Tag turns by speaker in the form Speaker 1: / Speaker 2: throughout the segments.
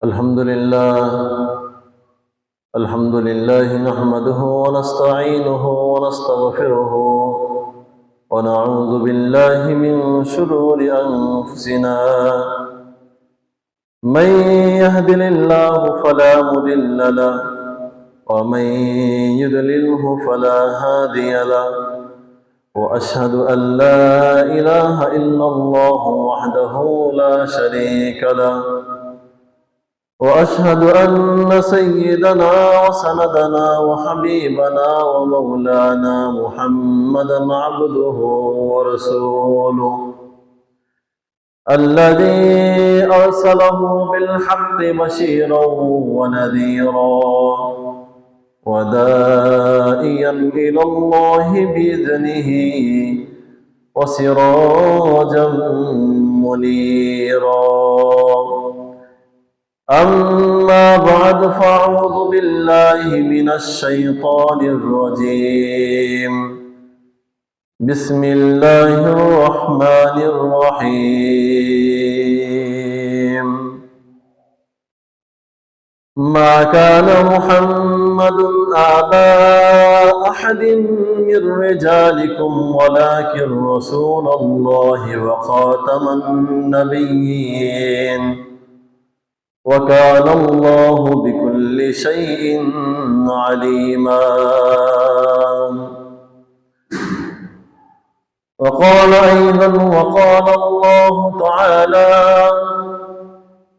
Speaker 1: الحمد لله نحمده ونستعينه ونستغفره ونعوذ بالله من شرور أنفسنا. من يهدل الله فلا مضل له ومن يضلله فلا هادي له، وأشهد أن لا إله إلا الله وحده لا شريك له، وأشهد أن سيدنا وسندنا وحبيبنا ومولانا محمدا عبده ورسوله الذي أرسله بالحق بشيرا ونذيرا وداعيا إلى الله بإذنه وسراجا منيرا. أما بعد فأعوذ بالله من الشيطان الرجيم. بسم الله الرحمن الرحيم. ما كان محمد أبا أحد من رجالكم ولكن رسول الله وخاتم النبيين وكان الله بكل شيء عليما. وقال أيضا وقال الله تعالى: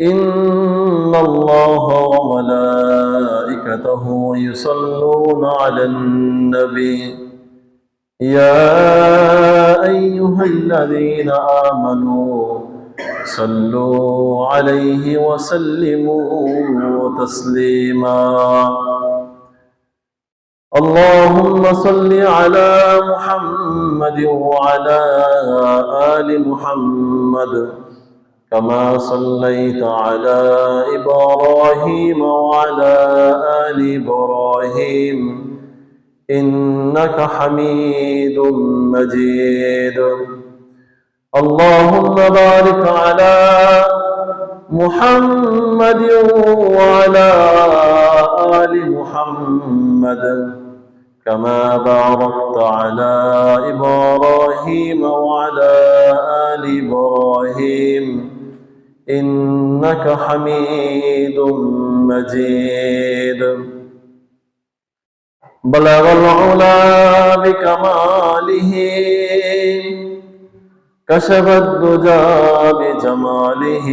Speaker 1: إن الله وملائكته يصلون على النبي يا أيها الذين آمنوا صلوا عليه وسلموا تسليما. اللهم صل على محمد وعلى آل محمد كما صليت على إبراهيم وعلى آل إبراهيم إنك حميد مجيد. اللهم بارك على محمد وعلى آل محمد كما باركت على إبراهيم وعلى آل إبراهيم إنك حميد مجيد. بلغ العلا بكماله كشف الدجى بجماله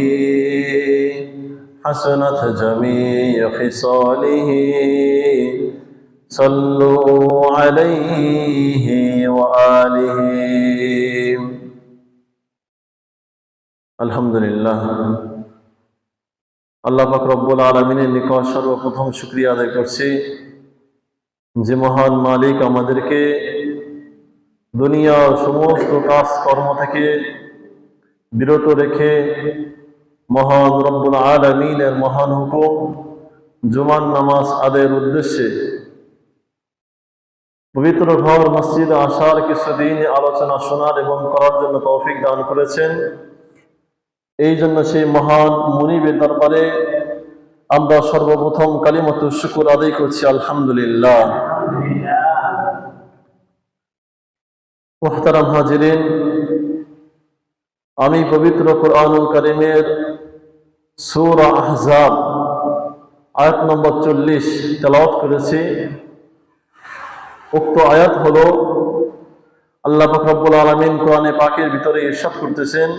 Speaker 1: حسنت جميع خصاله صلوا عليه وآله. আলহামদুলিল্লাহ, আল্লাহ পাক রব্বুল আলামিনের নিকট সর্বপ্রথম শুকরিয়া আদায় করছি যে মহান মালিক আমাদেরকে দুনিয়ার সমস্ত কাজ কর্ম থেকে বিরত রেখে মহান রব্বুল আলামিনের মহান হুকুম জুমার নামাজ আদায়ের উদ্দেশ্যে পবিত্র ঘর মসজিদে আসার কিছুদিন আলোচনা শোনার এবং করার জন্য তৌফিক দান করেছেন। এই জন্য সেই মহান মুনিবের দরবারে আমরা সর্বপ্রথম কালিমাতুশ শুকর আদায় করছি, আলহামদুলিল্লাহ। মুহতারাম হাজিরিন, আমি পবিত্র কুরআনুল কারীমের সূরা আহজাব আয়াত নম্বর 40 তেলাওয়াত করেছি। উক্ত আয়াত হলো আল্লাহ পাক রব্বুল আলামিন কোরআনে পাকের ভিতরে ইরশাদ করতেছেন: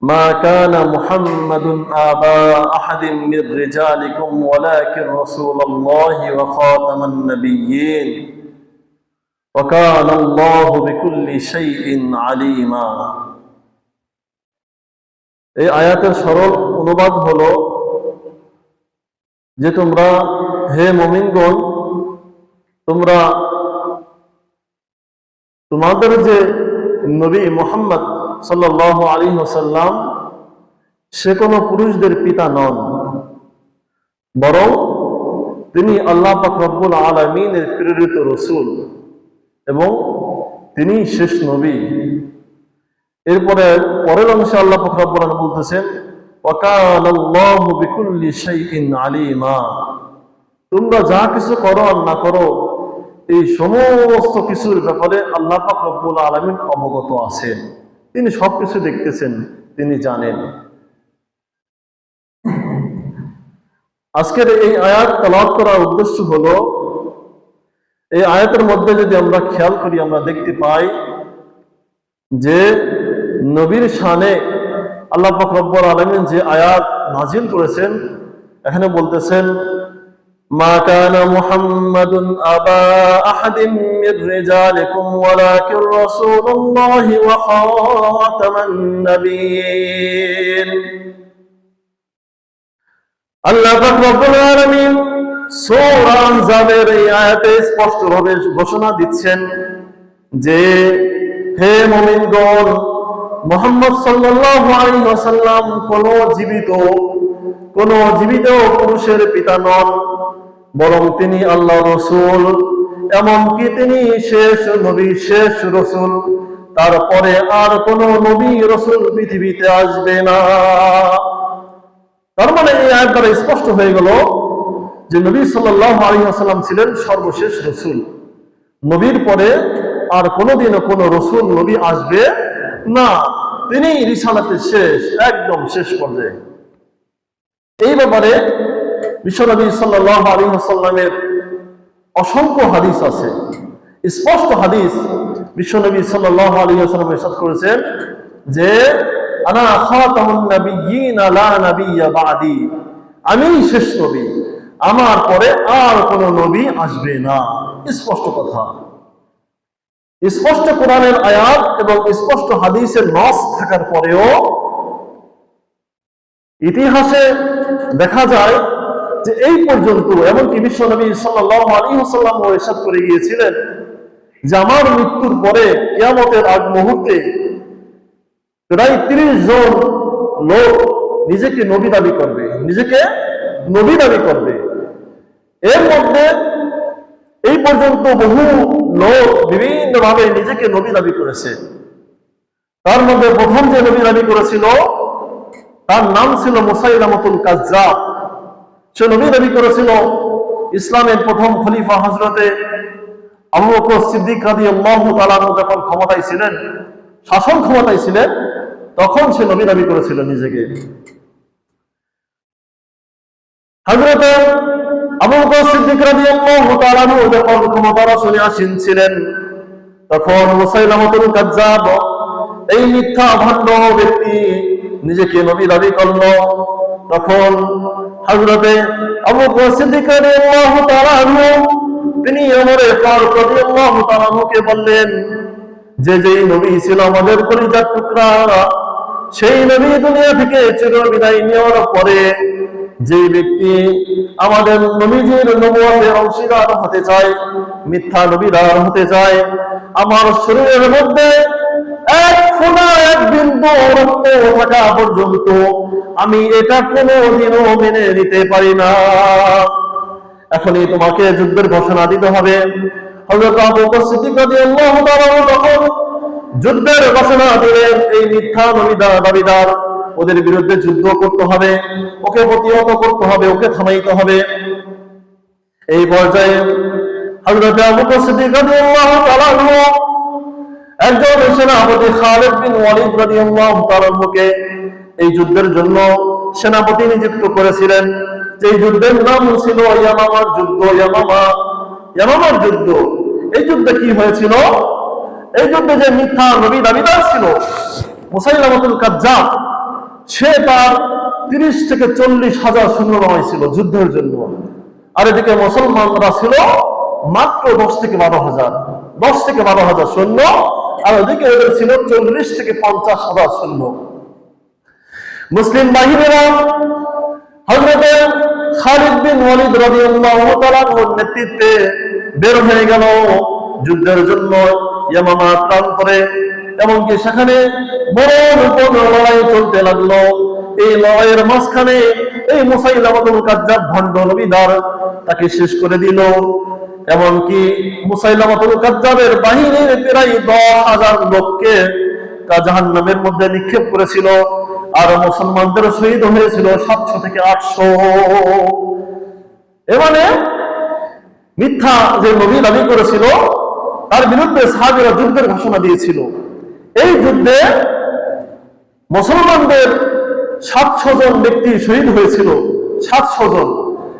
Speaker 1: মা কানা মুহাম্মাদুন আবা আহাদিন মির রিজালিকুম ওয়ালাকিন রাসূলুল্লাহি ওয়া খাতামান নাবিয়্যিন ওয়া কানা আল্লাহু বিকুল্লি শাইইন আলিমা। এই আয়াতের সরল অনুবাদ হলো যে তোমরা, হে মুমিনগণ, তোমরা তোমাদের যে নবী মুহাম্মদ সাল্লাল্লাহু আলাইহি ওয়াসাল্লাম সে কোনো পুরুষদের পিতা নন, বরং তিনি আল্লাহ পাক রব্বুল আলামিনের প্রেরিত রাসূল এবং তিনি শেষ নবী। এরপরে পরের অংশে আল্লাহ পাক রব্বুল আলামিন বলতেছেন, ওয়া কানা আল্লাহু বিকুল্লি শাইইন আলিমা। তোমরা যা কিছু করো আর না করো, এই সমস্ত কিছুর ব্যাপারে আল্লাহ পাক রব্বুল আলামিন অবগত আছেন। তিনি সবকিছু দেখতেছেন, তিনি জানেন। আজকের এই আয়াত তেলাওয়াত করার উদ্দেশ্য হলো, এই আয়াতের মধ্যে যদি আমরা খেয়াল করি, আমরা দেখতে পাই যে নবীর শানে আল্লাহ পাক রব্বুল আলামিন যে আয়াত নাজিল করেছেন, এখানে বলতেছেন মা কানা মুহাম্মাদুন আবা আহাদিন মির রিজালিকুম ওয়ালাকিন রাসূলুল্লাহি ওয়া খাতামান নাবিয়্যিন। আল্লাহ পাক রব্বুল আলামিন সূরা আহজাবের এই আয়াতে স্পষ্টভাবে ঘোষণা দিচ্ছেন যে হে মুমিনগণ, মুহাম্মদ সাল্লাল্লাহু আলাইহি ওয়াসাল্লাম কোন জীবিত পুরুষের পিতা নন, বরং তিনি আল্লাহর রাসূল, এমনকি তিনি শেষ নবী, শেষ রাসূল। তারপরে আর কোন নবী রাসূল পৃথিবীতে আসবে না। তার মানে এই আয়াত দ্বারা স্পষ্ট হয়ে গেল যে নবী সাল্লাল্লাহু আলাইহি ওয়াসাল্লাম ছিলেন সর্বশেষ রাসূল। নবীর পরে আর কোনোদিনও কোনো রাসূল নবী আসবে না, তিনি রিসালাতের শেষ, একদম শেষ পর্যায়ে। এই ব্যাপারে বিশ্বনবী সাল্লাল্লাহু আলাইহি ওয়াসাল্লামের অসংখ্য হাদিস আছে, স্পষ্ট হাদিস। বিশ্বনবী সাল্লাল্লাহু আলাইহি ওয়াসাল্লাম ইরশাদ করেছেন যে আনা খাতামুন নাবিয়্যিন লা নাবিয়্যা বা'দি, আমি শেষ নবী, আমার পরে আর কোন নবী আসবে না। স্পষ্ট কথা, স্পষ্ট কোরআনের আয়াত এবং স্পষ্ট হাদিসের নস থাকার পরেও ইতিহাসে দেখা যায় যে এই পর্যন্ত, এমনকি বিশ্বনবী সাল্লাল্লাহু আলাইহি ওয়াসাল্লাম ইরশাদ করে গিয়েছিলেন যে আমার মৃত্যুর পরে কিয়ামতের আগ মুহূর্তে প্রায় 30 জন লোক নিজেকে নবী দাবি করবে, এর মধ্যে এই পর্যন্ত বহু লোক বিভিন্ন ভাবে নিজেকে নবী দাবি করেছে। তার মধ্যে প্রথম যে নবী দাবি করেছিল তার নাম ছিল মুসাইলামাতুল কাজ্জাব। সে নবী দাবি করেছিল ইসলামের প্রথম খলিফা হযরতে আবু বকর সিদ্দিক রাদিয়াল্লাহু তাআলা যখন ক্ষমতায় ছিলেন, শাসন ক্ষমতায় ছিলেন, তখন সে নবী দাবি করেছিল নিজেকে। হযরতে আবু বকর সিদ্দিক রাদিয়াল্লাহু তাআলা যখন ক্ষমতার আসনে আসীন ছিলেন, তখন মুসাইলামাতুল কাজ্জাব, এই মিথ্যা ভণ্ড ব্যক্তি, নিজেকে নবী দাবি করল। তখন হযরতে আবু বকর সিদ্দিক রাদিয়াল্লাহু তাআলা তিনি ওমর ফারুক রাদিয়াল্লাহু তাআলা কে বললেন যে যেই নবী ছিল আমাদের কলিজার টুকরা, সেই নবী দুনিয়া থেকে চিরবিদায় নেওয়ার পরে যে ব্যক্তি আমাদের নবীজির নবুয়তের অংশীদার হতে চায়, মিথ্যা নবীদার হতে চায়, আমার শরীরের মধ্যে এক ফোঁটা, এক বিন্দু রক্ত থাকা পর্যন্ত আমি এটা কোনোদিনও মেনে নিতে পারি না। এখনই তোমাকে যুদ্ধের ঘোষণা দিতে হবে। হযরত আবু বকর সিদ্দিক রাদিয়াল্লাহু তাআলা তখন যুদ্ধের ঘোষণা দিলেন। এই মিথ্যা দাবিদার, ওদের বিরুদ্ধে যুদ্ধ করতে হবে, ওকে প্রতিহত করতে হবে, ওকে থামাইতে হবে। এই পর্যায়ে হযরত আবু বকর সিদ্দিক রাদিয়াল্লাহু তাআলা একজন সেনাপতি খালিদ বিন ওয়ালিদ রাদিয়াল্লাহু তাআলা এই যুদ্ধের জন্য সেনাপতি নিযুক্ত করেছিলেন। এই যুদ্ধের নাম ছিল ইয়ামামার যুদ্ধ। ইয়ামামার যুদ্ধ। এই যুদ্ধে কি হয়েছিল? এই যুদ্ধে যে মিথ্যা নবী দাবিদার ছিল মুসাইলামাতুল কাজ্জাব, সে তার 30 থেকে 40 হাজার সৈন্য নামাইছিল যুদ্ধের জন্য। আর এদিকে মুসলমানরা ছিল মাত্র 10 থেকে 12 হাজার সৈন্য, আর ওদিকে ওদের ছিল 40 থেকে 50 হাজার সৈন্য। মুসলিম বাহিনীরা হযরতে খালিদ বিন ওয়ালিদ রাদিয়াল্লাহু তাআলার নেতৃত্বে বের হয়ে গেল যুদ্ধের জন্য ইয়ামামা প্রান্তরে। এমনকি সেখানে মরণ উপর লড়াই চলতে লাগলো। এই লড়াইয়ের মাঝখানে এই মুসাইলামাতুল কাজ্জাব ভণ্ড নবীদার তাকে শেষ করে দিল। এমনকি মুসাইলামাতুল কাজ্জাবের বাহিনীর প্রায় 10,000 লোককে জাহান্নামের মধ্যে নিক্ষেপ করেছিল। আর মুসলমানদের শহীদ হয়েছিল 700 থেকে 800। এ মানে মিথ্যা যে নবী দাবি করেছিল তার বিরুদ্ধে সাহাবীরা যুদ্ধের ঘোষণা দিয়েছিল। এই যুদ্ধে মুসলমানদের 700 জন ব্যক্তি শহীদ হয়েছিল। 700 জন,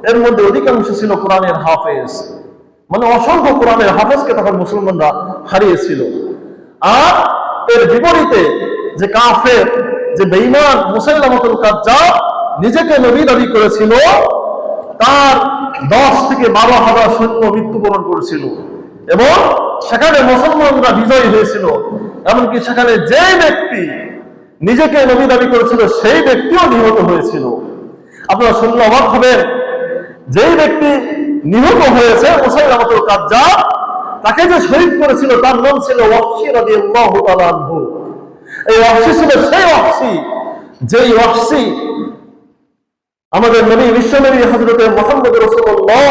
Speaker 1: এর মধ্যে অধিকাংশ ছিল কোরআনের হাফেজ, মানে অসংখ্য কোরআনের হাফেজকে তখন মুসলমানরা হারিয়েছিল। আর এর বিপরীতে যে কাফের, যে বেঈমান মুসাইলামাতুল কাজ্জাব নিজেকে নবী দাবি করেছিল, তার 10 থেকে 12,000 সৈন্য মৃত্যুবরণ করেছিল এবং সেখানে মুসলমানরা বিজয়ী হয়েছিল। এমনকি সেখানে যে ব্যক্তি নিজেকে নবী দাবি করেছিল সেই ব্যক্তিও নিহত হয়েছিল। আপনারা শুনলে অবাক হবেন, যেই ব্যক্তি নিহত হয়েছে মুসাইলামাতুল কাজ্জাব, তাকে যে শহীদ করেছিল তার নাম ছিল ওয়াহশী রাদিয়াল্লাহু তাআলা আনহু। এই ওয়াহশী ছিল সেই ওয়াহশী, যেই ওয়াহশী আমাদের নবী বিশ্বনবী হযরত মুহাম্মদ রাসূলুল্লাহ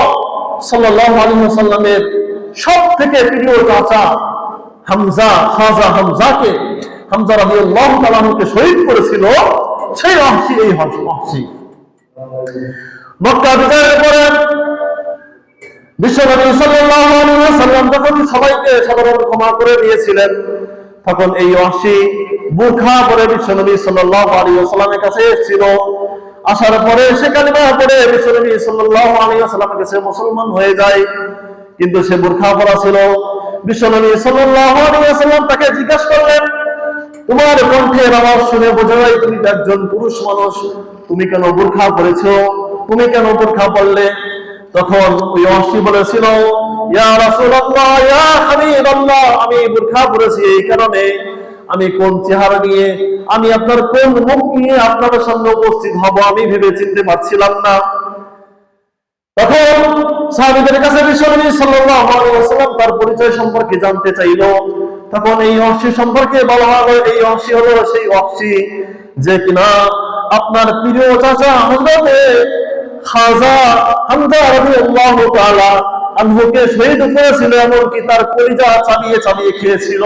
Speaker 1: সাল্লাল্লাহু আলাইহি ওয়াসাল্লামের সব থেকে প্রিয় চাচা হামজা, খাজা হামজাকে, হামজা রাদিয়াল্লাহু তাআলা আনহুকে শহীদ করেছিল সেই ওয়াহশী। এই ওয়াহশী মক্কা বিজয়ের পরে বিশ্বনবী সাল্লাল্লাহু আলাইহি ওয়াসাল্লাম যখন সবাইকে সাধারণ ক্ষমা করে দিয়েছিলেন, তখন এই ওয়াহশী বুরখা পরে বিশ্বনবী সাল্লাল্লাহু আলাইহি ওয়াসাল্লামের কাছে এসেছিল। আসার পরে সে কালিমা পড়ে বিশ্বনবী সাল্লাল্লাহু আলাইহি ওয়াসাল্লামের কাছে মুসলমান হয়ে যায়, কিন্তু সে বুরখা পরা ছিল। বিশ্বনবী সাল্লাল্লাহু আলাইহি ওয়াসাল্লাম তাকে জিজ্ঞাসা করলেন, তোমার কণ্ঠের আওয়াজ শুনে বোঝা যায় তুমি একজন পুরুষ মানুষ, তুমি কেন বুরখা পরেছো, তুমি কেন বুরখা পরলে? তখন ওই ওয়াহশী বলেছিল, ইয়া রাসূলুল্লাহ, ইয়া হাবিবাল্লাহ, আমি বুরখা পরেছি এই কারণে আমি কোন চেহারা নিয়ে, আমি আপনার কোন মুখ নিয়ে আপনার সামনে উপস্থিত হব আমি ভেবে চিনতে পারছিলাম না। তখন সাহাবীদের কাছে বিশ্বনবী সাল্লাল্লাহু আলাইহি ওয়াসাল্লাম তার পরিচয় সম্পর্কে জানতে চাইল। তখন এই ওয়াহশী সম্পর্কে বলা হলো, এই ওয়াহশী হলো সেই ওয়াহশী যে কিনা আপনার প্রিয় চাচা হযরত খাজা হামজা রাদিয়াল্লাহু তাআলা আনহুকে শহীদ করেছিল, এমনকি তার কলিজা চাবিয়ে চাবিয়ে খেয়েছিল।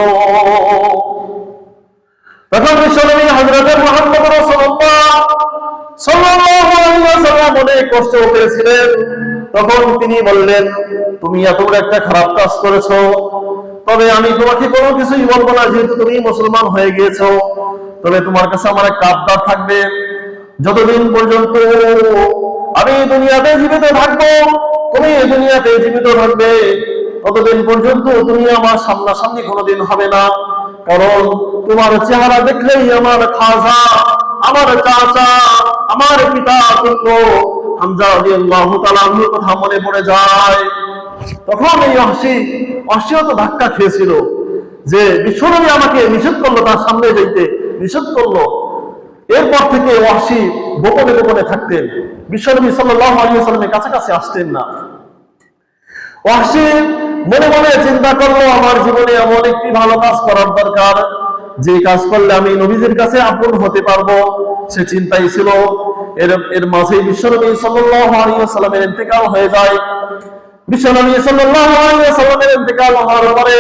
Speaker 1: তখন বিশ্বনবী হযরত মুহাম্মদ রাসূলুল্লাহ সাল্লাল্লাহু আলাইহি ওয়াসাল্লাম অনেক কষ্ট পেয়েছিলেন। তখন তিনি বললেন, তুমি এত বড় একটা খারাপ কাজ করেছো, তবে আমি তোমাকে কোনো কিছুই বলবো না, যেহেতু তুমি মুসলমান হয়ে গিয়েছো। তবে তোমার কাছে আমার একটা আবদার থাকবে, যতদিন পর্যন্ত আমি দুনিয়াতে জীবিত থাকবো, তুমি এই দুনিয়াতে জীবিত থাকবে, ততদিন পর্যন্ত তুমি আমার সামনাসামনি কোনোদিন হবে না। কারণ তোমার চেহারা দেখলেই আমার খাজা, আমার চাচা, আমার পিতা পুত্র হামজা রাদিয়াল্লাহু তাআলা আনহুর কথা মনে পড়ে যায়। তখন এই ওয়াহশী তো ধাক্কা খেয়েছিল যে বিশ্বনবী আমাকে নিষেধ করলো, তার সামনে যাইতে নিষেধ করলো। এরপর থেকে ওয়াহশী গোপনে গোপনে থাকতেন, বিশ্বনবী সাল্লাল্লাহু আলাইহি ওয়াসাল্লামের কাছাকাছি আসতেন না। ওয়াহশী মনে মনে চিন্তা করলো, আমার জীবনে এমন একটি ভালো কাজ করার দরকার, যে কাজ করলে আমি নবীজির কাছে আপন হতে পারবো। সে চিন্তাই ছিল। এর মাঝে বিশ্বনবী সাল্লাল্লাহু আলাইহি ওয়াসাল্লামের ইন্তেকাল হয়ে যায়। বিশ্বনবী সাল্লাল্লাহু আলাইহি ওয়াসাল্লামের ইন্তেকাল হওয়ার পরে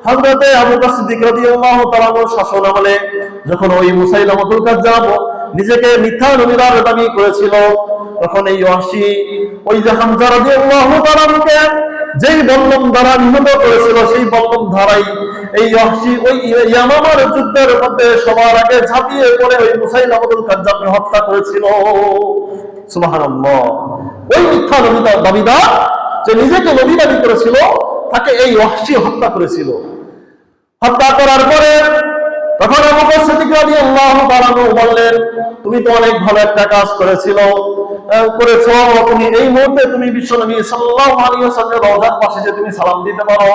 Speaker 1: হযরত আবু বকর সিদ্দিক রাদিয়াল্লাহু তাআলা শাসন আমলে যখন ওই মুসাইলামাতুল কাজ্জাব নিজেকে মিথ্যা নবীর দাবি করেছিল, তখন এই ওয়াহশী ওই যে হামজা রাদিয়াল্লাহু তাআলাকে যেই বল্লম দ্বারা নিহত করেছিল, সেই বল্লম ধারাই এই ওয়াহশী ওই ইয়ামামার যুদ্ধের মধ্যে সবার আগে ঝাঁপিয়ে পড়ে ওই মুসাইলামাতুল কাজ্জাবকে হত্যা করেছিল। সুবহানাল্লাহ। ওই মিথ্যা নবী দাবিদার যে নিজেকে নবী দাবি করেছিল, তাকে এই ওয়াহশী হত্যা করেছিল। হত্যা করার পরে তখন আবু বকর সিদ্দিক রাদিয়াল্লাহু তাআলা বললেন, তুমি তো অনেক ভালো একটা কাজ করেছো, তুমি এই মুহূর্তে তুমি বিশ্বনবী সাল্লাল্লাহু আলাইহি ওয়াসাল্লামের রওজার পাশে যে তুমি সালাম দিতে পারো।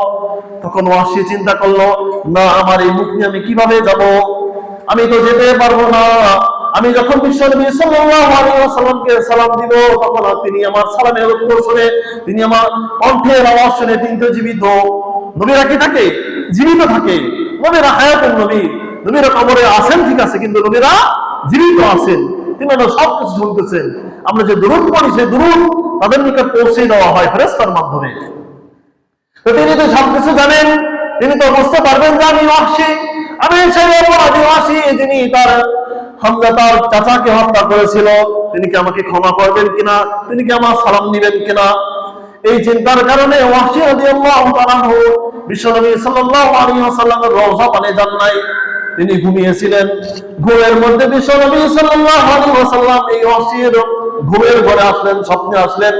Speaker 1: তখন ওয়াহশী চিন্তা করলো, না, আমার এই মুখ নিয়ে আমি কিভাবে যাব, আমি তো যেতে পারবো না। আমি যখন বিশ্বনবী সাল্লাল্লাহু আলাইহি ওয়াসাল্লামকে সালাম দিব, তখন তিনি আমার সালামের উত্তর শুনে, তিনি আমার কণ্ঠের আওয়াজ শুনে তিনি তো জীবিত। নবীরা কি থাকে? জীবিত থাকে। নবীরা হায়াতুন নবী, নবীরা কবরে আছেন ঠিক আছে, কিন্তু নবীরা জীবিত আছেন, তিনি সবকিছু শুনতেছেন। আমরা যে দুরূদ পড়ি, সেই দুরূদ তাদের নিকট পৌঁছে দেওয়া হয় ফেরেশতার মাধ্যমে। তো তিনি তো সবকিছু জানেন, তিনি তো বুঝতে পারবেন যে আমি ওয়াহশী, আমি সেই অপরাধী ওয়াহশী যিনি তার হামজা তার চাচাকে হত্যা করেছিল, তিনি কি আমাকে ক্ষমা করবেন কিনা, তিনি কি আমার সালাম দিবেন কিনা। এই চিন্তার কারণে ওয়াহশী রাদিয়াল্লাহু তাআলা বিশ্বনবী সাল্লাল্লাহু আলাইহি ওয়াসাল্লামের রওজা পানে যান নাই, তিনি ঘুমিয়েছিলেন। ঘুমের মধ্যে বিশ্বনবী সাল্লাল্লাহু আলাইহি ওয়াসাল্লাম এই ওয়াহশীর ঘুমের ঘরে আসলেন, স্বপ্নে আসলেন,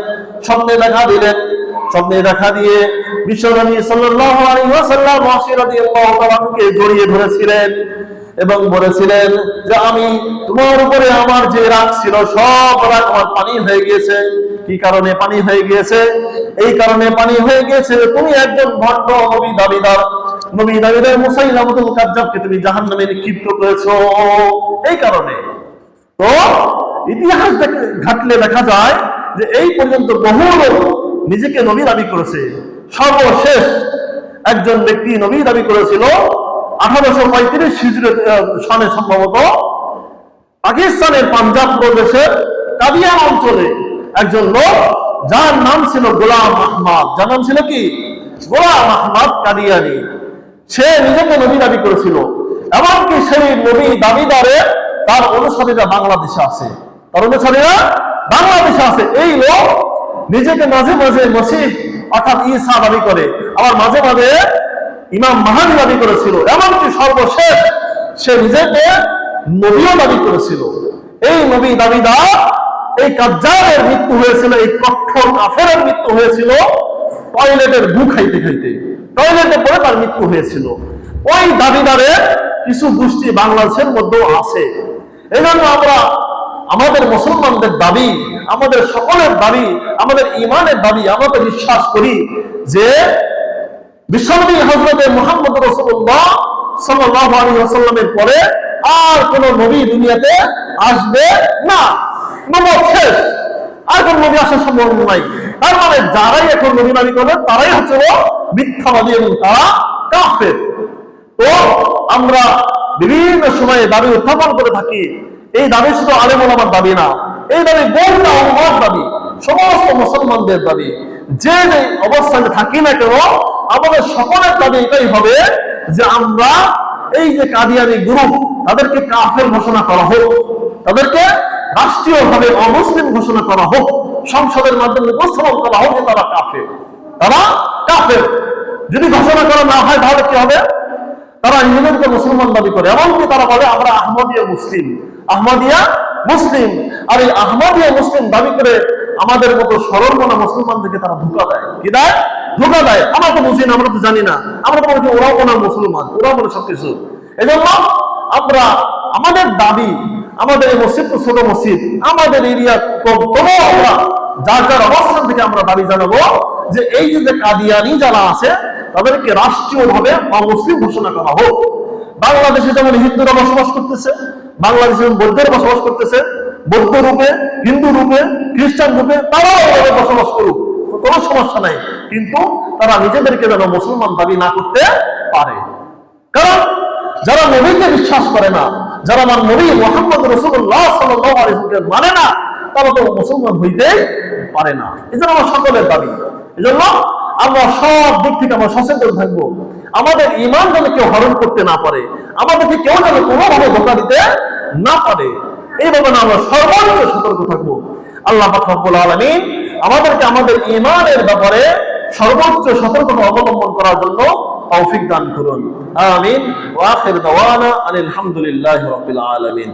Speaker 1: স্বপ্নে দেখা দিলেন। স্বপ্নে দেখা দিয়ে বিশ্বনবী সাল্লাল্লাহু আলাইহি ওয়াসাল্লাম ওয়াহশী রাদিয়াল্লাহু তাআলাকে জড়িয়ে ধরেছিলেন এবং বলেছিলেন যে আমি তোমার উপরে আমার যে রাগ ছিল সব রাগ আমার পানি হয়ে গিয়েছে। কি কারণে পানি হয়ে গিয়েছে? এই কারণে পানি হয়ে গিয়েছে তুমি একজন ভণ্ড নবী দাবিদার, নবী দাবিদার মুসাইলামতুল কাজ্জাবকে তুমি জাহান্নামে নিক্ষিপ্ত করেছো, এই কারণে। তো ইতিহাস ঘাটলে দেখা যায় যে এই পর্যন্ত বহু লোক নিজেকে নবী দাবি করেছে। সর্বশেষ একজন ব্যক্তি নবী দাবি করেছিল 1835 হিজরী সনে সম্ভবত পাকিস্তানের পাঞ্জাব প্রদেশের কাদিয়ান অঞ্চলে একজন লোক যার নাম ছিল গোলাম আহমদ। যার নাম ছিল কি? গোলাম আহমদ কাদিয়ানি। সে নিজেকে নবী দাবি করেছিল, এমনকি সেই নবী দাবিদারে তার অনুসারীরা বাংলাদেশে আছে, তার অনুসারীরা বাংলাদেশে আছে। এই লোক নিজেকে মাঝে মাঝে মসিহ অর্থাৎ ঈসা দাবি করে, আবার মাঝে মাঝে ইমাম মাহদী দাবি করেছিল, এমনকি সর্বশেষ সে নিজেকে নবীও দাবি করেছিল। এই নবী দাবিদার এই কাজ্জাবের মৃত্যু হয়েছিল, এই কঠোর কাফেরের মৃত্যু হয়েছিল টয়লেটের গু খাইতে খাইতে, টয়লেটে পড়ে তার মৃত্যু হয়েছিল। ওই দাবিদারের কিছু গোষ্ঠী বাংলাদেশের মধ্যেও আছে। এই জন্য আমরা আমাদের মুসলমানদের দাবি, আমাদের সকলের দাবি, আমাদের ইমানের দাবি, আমরা বিশ্বাস করি যে বিশ্বনবী হযরত মুহাম্মদ রাসূলুল্লাহ সাল্লাল্লাহু আলাইহি ওয়াসাল্লামের পরে আর কোন নবী দুনিয়াতে আসবে না, নবুয়ত শেষ, আর কোন নবী আসার সম্ভাবনা নাই। তার মানে যারাই এখন নবী দাবি করবে তারাই হচ্ছে মিথ্যাবাদী এবং তারা কাফের। তো আমরা বিভিন্ন সময়ে দাবি উত্থাপন করে থাকি। এই দাবি শুধু আলেম ওলামার দাবি না, এই দাবি গোটা উম্মাহর দাবি, সমস্ত মুসলমানদের দাবি। যে যে অবস্থানে থাকি না কেন আমাদের সকলের দাবি এটাই হবে যে আমরা এই যে কাদিয়ানি গ্রুপ তাদেরকে কাফের ঘোষণা করা হোক, তাদেরকে রাষ্ট্রীয়ভাবে অমুসলিম ঘোষণা করা হোক, সংসদের মাধ্যমে উপস্থাপন করা হোক যে তারা কাফের, তারা কাফের। যদি ঘোষণা করা না হয় তাহলে কি হবে? তারা নিজেদেরকে মুসলমান দাবি করে, এমনকি তারা বলে আমরা আহমদিয়া মুসলিম, আহমদিয়া মুসলিম। আর এই আহমদিয়া মুসলিম দাবি করে আমাদের মতো সরল মনা মুসলমানদেরকে তারা ধোঁকা দেয়। কি দেয়? ধোঁকা দেয়। আমরা তো বুঝি না, আমরা তো জানি না, আমরা তো বলছি ওরাও মনে মুসলমান, ওরাও মনে সবকিছু। এই জন্য আমরা আমাদের দাবি, আমাদের এই মসজিদ তো ছোট মসজিদ, আমাদের এরিয়া কম, তবুও আমরা যার যার অবস্থান থেকে আমরা দাবি জানাবো যে এই যে কাদিয়ানি যারা আছে তাদেরকে রাষ্ট্রীয়ভাবে অমুসলিম ঘোষণা করা হোক। বাংলাদেশে যেমন হিন্দুরা বসবাস করতেছে, বাংলাদেশে যেমন বৌদ্ধরা বসবাস করতেছে, বৌদ্ধ রূপে, হিন্দু রূপে, খ্রিস্টান রূপে, তারাও এভাবে বসবাস করুক, কোনো সমস্যা নাই। কিন্তু তারা নিজেদেরকে যেন মুসলমান দাবি না করতে পারে। কারণ যারা নবীকে বিশ্বাস করে না, যারা আমার নবী মুহাম্মদ রাসূলুল্লাহ সাল্লাল্লাহু আলাইহি ওয়াসাল্লাম মানে না, তারা তো মুসলমান হইতে পারে না। এজন্য আমার সকলের দাবি, এজন্য আমরা সব দিক থেকে আমরা সচেতন থাকবো। আমাদের ঈমান যেন কেউ হরণ করতে না পারে, আমাদেরকে কেউ যেন কোনোভাবে ধোঁকা দিতে না পারে, এইভাবে আমরা সর্বোচ্চ সতর্ক থাকবো। আল্লাহ পাক রব্বুল আলামিন আমাদেরকে আমাদের ঈমানের ব্যাপারে সর্বোচ্চ সতর্কতা অবলম্বন করার জন্য তৌফিক দান করুন। আমিন। ওয়া আখির দাওয়ানা আলহামদুলিল্লাহি রাব্বিল আলামিন।